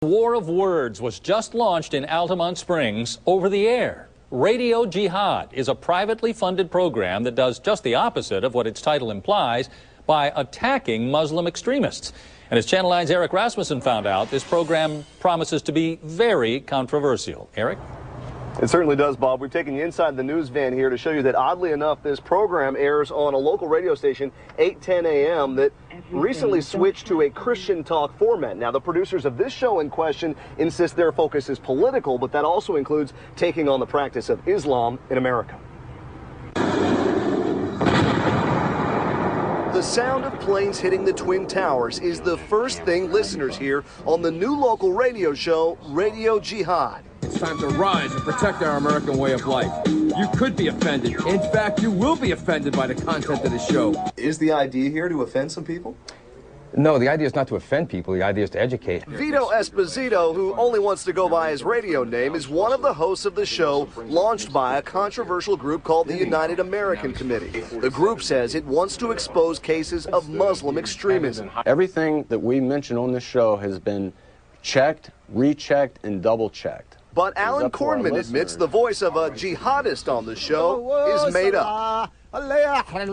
War of Words was just launched in Altamont Springs over the air. Radio Jihad is a privately funded program that does just the opposite of what its title implies by attacking Muslim extremists. And as Channel 9's Eric Rasmussen found out, this program promises to be very controversial. Eric? It certainly does, Bob. We've taken you inside the news van here to show you that, oddly enough, this program airs on a local radio station, 8:10 a.m., that recently switched to a Christian talk format. Now, the producers of this show in question insist their focus is political, but that also includes taking on the practice of Islam in America. The sound of planes hitting the Twin Towers is the first thing listeners hear on the new local radio show, Radio Jihad. It's time to rise and protect our American way of life. You could be offended. In fact, you will be offended by the content of the show. Is the idea here to offend some people? No, the idea is not to offend people. The idea is to educate. Vito Esposito, who only wants to go by his radio name, is one of the hosts of the show launched by a controversial group called the United American Committee. The group says it wants to expose cases of Muslim extremism. Everything that we mention on this show has been checked, rechecked, and double-checked. But Alan Kornman admits the voice of a jihadist on the show is made up. Can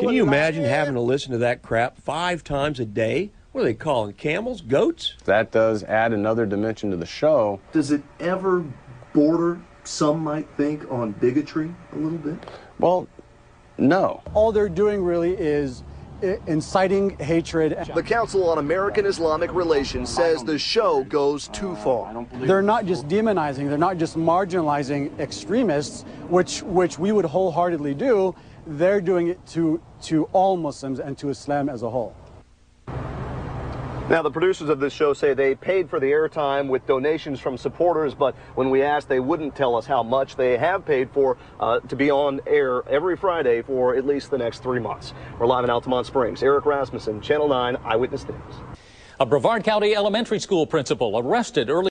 you imagine having to listen to that crap 5 times a day? What are they calling camels, goats? That does add another dimension to the show. Does it ever border, some might think, on bigotry a little bit? Well, no. All they're doing really is inciting hatred. The Council on American-Islamic Relations says the show goes too far. They're not just demonizing, they're not just marginalizing extremists, which we would wholeheartedly do. They're doing it to all Muslims and to Islam as a whole. Now, the producers of this show say they paid for the airtime with donations from supporters, but when we asked, they wouldn't tell us how much. They have paid for to be on air every Friday for at least the next 3 months. We're live in Altamont Springs. Eric Rasmussen, Channel 9 Eyewitness News. A Brevard County elementary school principal arrested early